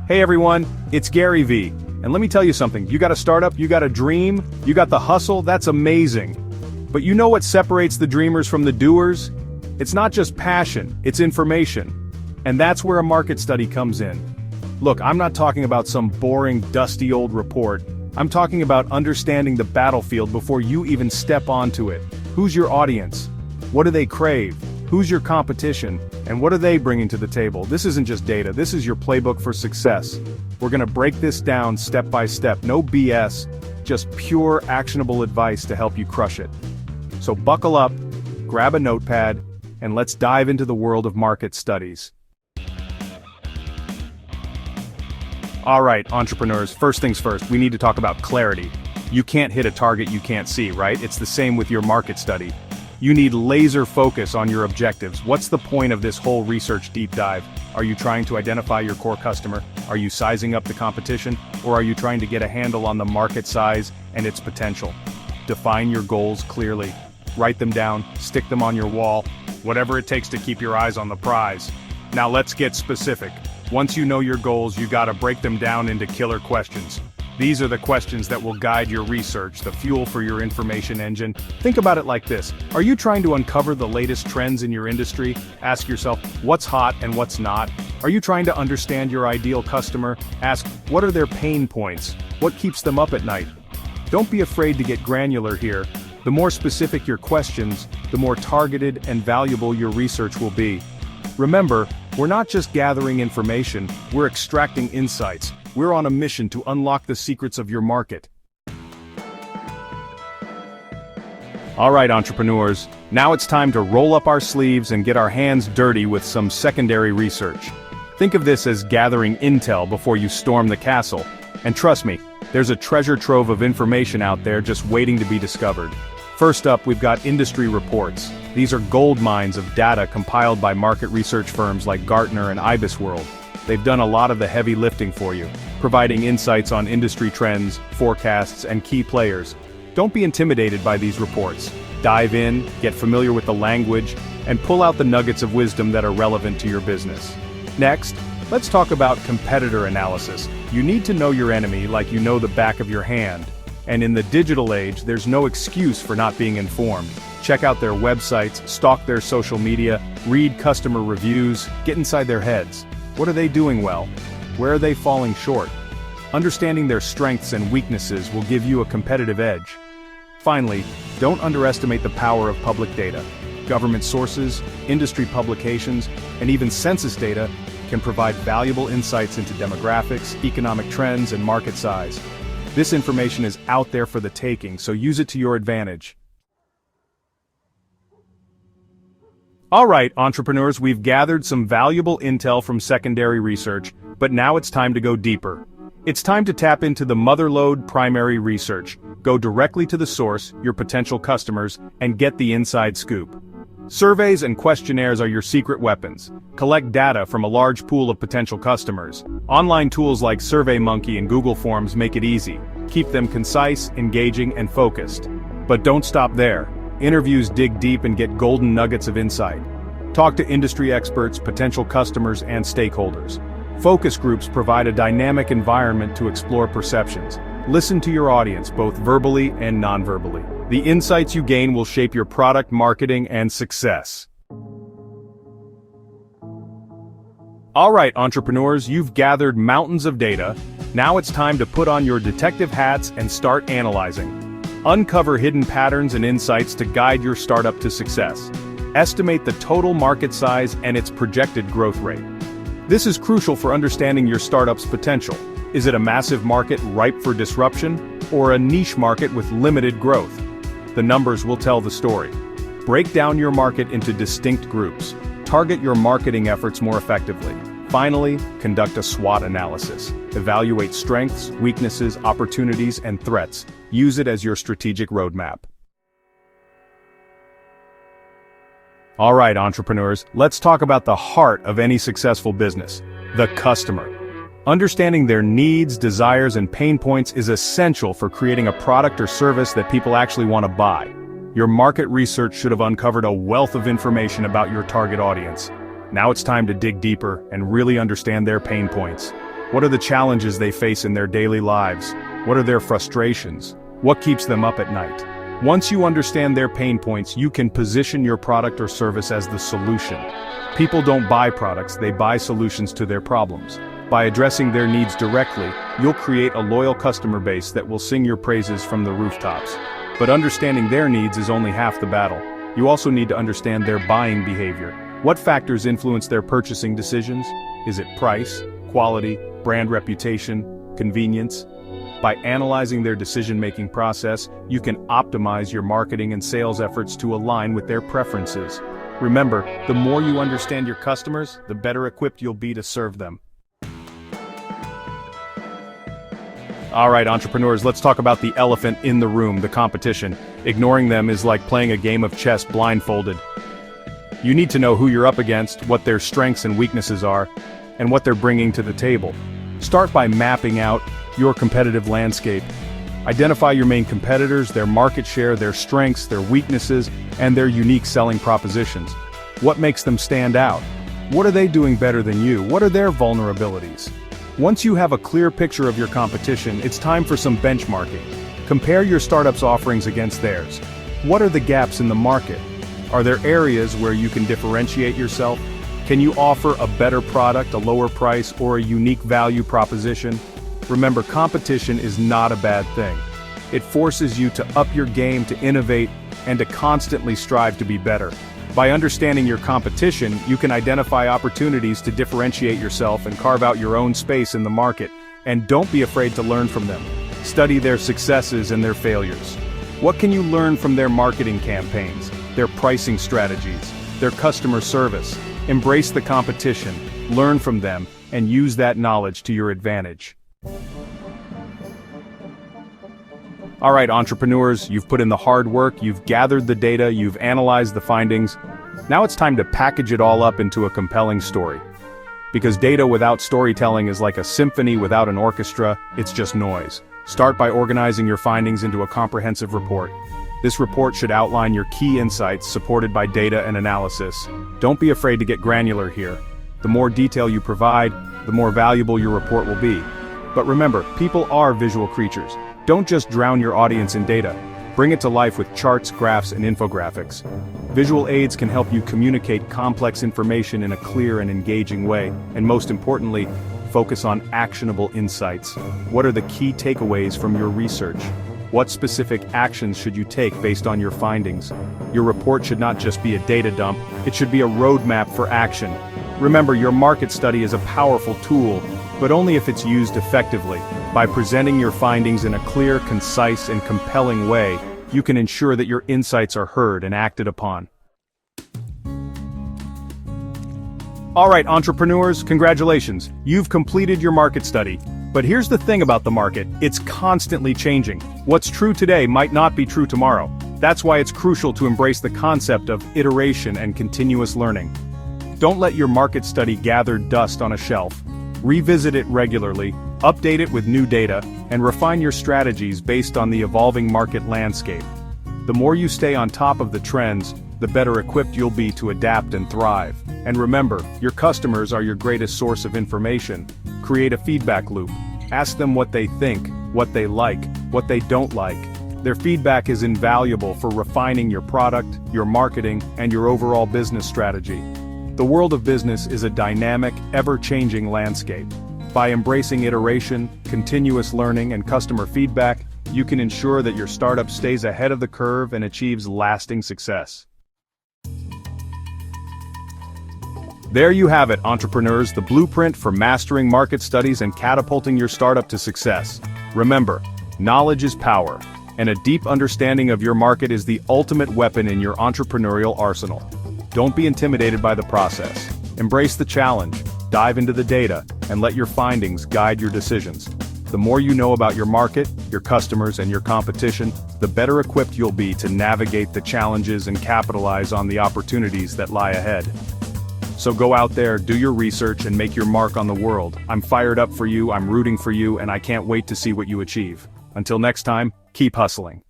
Hey everyone, it's Gary V. And let me tell you something, you got a startup, you got a dream, you got the hustle, that's amazing. But you know what separates the dreamers from the doers? It's not just passion, it's information. And that's where a market study comes in. Look, I'm not talking about some boring, dusty old report. I'm talking about understanding the battlefield before you even step onto it. Who's your audience? What do they crave? Who's your competition? And what are they bringing to the table? This isn't just data, this is your playbook for success. We're gonna break this down step by step, no BS, just pure actionable advice to help you crush it. So buckle up, grab a notepad, and let's dive into the world of market studies. Alright, entrepreneurs, first things first, we need to talk about clarity. You can't hit a target you can't see, right? It's the same with your market study. You need laser focus on your objectives. What's the point of this whole research deep dive? Are you trying to identify your core customer? Are you sizing up the competition? Or are you trying to get a handle on the market size and its potential? Define your goals clearly. Write them down, stick them on your wall, whatever it takes to keep your eyes on the prize. Now let's get specific. Once you know your goals, you gotta break them down into killer questions. These are the questions that will guide your research, the fuel for your information engine. Think about it like this. Are you trying to uncover the latest trends in your industry? Ask yourself, what's hot and what's not? Are you trying to understand your ideal customer? Ask, what are their pain points? What keeps them up at night? Don't be afraid to get granular here. The more specific your questions, the more targeted and valuable your research will be. Remember, we're not just gathering information, we're extracting insights. We're on a mission to unlock the secrets of your market. Alright, entrepreneurs, now it's time to roll up our sleeves and get our hands dirty with some secondary research. Think of this as gathering intel before you storm the castle. And trust me, there's a treasure trove of information out there just waiting to be discovered. First up, we've got industry reports. These are gold mines of data compiled by market research firms like Gartner and IBISWorld. They've done a lot of the heavy lifting for you, providing insights on industry trends, forecasts, and key players. Don't be intimidated by these reports. Dive in, get familiar with the language, and pull out the nuggets of wisdom that are relevant to your business. Next, let's talk about competitor analysis. You need to know your enemy like you know the back of your hand. And in the digital age, there's no excuse for not being informed. Check out their websites, stalk their social media, read customer reviews, get inside their heads. What are they doing well? Where are they falling short? Understanding their strengths and weaknesses will give you a competitive edge. Finally, don't underestimate the power of public data. Government sources, industry publications, and even census data can provide valuable insights into demographics, economic trends, and market size. This information is out there for the taking, so use it to your advantage. Alright, entrepreneurs, we've gathered some valuable intel from secondary research, but now it's time to go deeper. It's time to tap into the motherlode primary research. Go directly to the source, your potential customers, and get the inside scoop. Surveys and questionnaires are your secret weapons. Collect data from a large pool of potential customers. Online tools like SurveyMonkey and Google Forms make it easy. Keep them concise, engaging, and focused. But don't stop there. Interviews dig deep and get golden nuggets of insight. Talk to industry experts, potential customers, and stakeholders. Focus groups provide a dynamic environment to explore perceptions. Listen to your audience, both verbally and non-verbally. The insights you gain will shape your product marketing and success. Alright, entrepreneurs, you've gathered mountains of data. Now it's time to put on your detective hats and start analyzing. Uncover hidden patterns and insights to guide your startup to success. Estimate the total market size and its projected growth rate. This is crucial for understanding your startup's potential. Is it a massive market ripe for disruption, or a niche market with limited growth? The numbers will tell the story. Break down your market into distinct groups. Target your marketing efforts more effectively. Finally, conduct a SWOT analysis. Evaluate strengths, weaknesses, opportunities, and threats. Use it as your strategic roadmap. Alright, entrepreneurs, let's talk about the heart of any successful business, the customer. Understanding their needs, desires, and pain points is essential for creating a product or service that people actually want to buy. Your market research should have uncovered a wealth of information about your target audience. Now it's time to dig deeper and really understand their pain points. What are the challenges they face in their daily lives? What are their frustrations? What keeps them up at night? Once you understand their pain points, you can position your product or service as the solution. People don't buy products, they buy solutions to their problems. By addressing their needs directly, you'll create a loyal customer base that will sing your praises from the rooftops. But understanding their needs is only half the battle. You also need to understand their buying behavior. What factors influence their purchasing decisions? Is it price, quality, brand reputation, convenience? By analyzing their decision-making process, you can optimize your marketing and sales efforts to align with their preferences. Remember, the more you understand your customers, the better equipped you'll be to serve them. Alright, entrepreneurs, let's talk about the elephant in the room, the competition. Ignoring them is like playing a game of chess blindfolded. You need to know who you're up against, what their strengths and weaknesses are, and what they're bringing to the table. Start by mapping out your competitive landscape. Identify your main competitors, their market share, their strengths, their weaknesses, and their unique selling propositions. What makes them stand out? What are they doing better than you? What are their vulnerabilities? Once you have a clear picture of your competition, it's time for some benchmarking. Compare your startup's offerings against theirs. What are the gaps in the market? Are there areas where you can differentiate yourself? Can you offer a better product, a lower price, or a unique value proposition? Remember, competition is not a bad thing. It forces you to up your game, to innovate, and to constantly strive to be better. By understanding your competition, you can identify opportunities to differentiate yourself and carve out your own space in the market. And don't be afraid to learn from them. Study their successes and their failures. What can you learn from their marketing campaigns, their pricing strategies, their customer service? Embrace the competition, learn from them, and use that knowledge to your advantage. Alright, entrepreneurs, you've put in the hard work, you've gathered the data, you've analyzed the findings. Now it's time to package it all up into a compelling story. Because data without storytelling is like a symphony without an orchestra, it's just noise. Start by organizing your findings into a comprehensive report. This report should outline your key insights supported by data and analysis. Don't be afraid to get granular here. The more detail you provide, the more valuable your report will be. But remember, people are visual creatures. Don't just drown your audience in data. Bring it to life with charts, graphs, and infographics. Visual aids can help you communicate complex information in a clear and engaging way, and most importantly, focus on actionable insights. What are the key takeaways from your research? What specific actions should you take based on your findings? Your report should not just be a data dump, it should be a roadmap for action. Remember, your market study is a powerful tool, but only if it's used effectively. By presenting your findings in a clear, concise, and compelling way, you can ensure that your insights are heard and acted upon. Alright, entrepreneurs, congratulations. You've completed your market study. But here's the thing about the market, it's constantly changing. What's true today might not be true tomorrow. That's why it's crucial to embrace the concept of iteration and continuous learning. Don't let your market study gather dust on a shelf. Revisit it regularly, update it with new data, and refine your strategies based on the evolving market landscape. The more you stay on top of the trends, the better equipped you'll be to adapt and thrive. And remember, your customers are your greatest source of information. Create a feedback loop. Ask them what they think, what they like, what they don't like. Their feedback is invaluable for refining your product, your marketing, and your overall business strategy. The world of business is a dynamic, ever-changing landscape. By embracing iteration, continuous learning, and customer feedback, you can ensure that your startup stays ahead of the curve and achieves lasting success. There you have it, entrepreneurs, the blueprint for mastering market studies and catapulting your startup to success. Remember, knowledge is power, and a deep understanding of your market is the ultimate weapon in your entrepreneurial arsenal. Don't be intimidated by the process. Embrace the challenge, dive into the data, and let your findings guide your decisions. The more you know about your market, your customers, and your competition, the better equipped you'll be to navigate the challenges and capitalize on the opportunities that lie ahead. So go out there, do your research, and make your mark on the world. I'm fired up for you, I'm rooting for you, and I can't wait to see what you achieve. Until next time, keep hustling.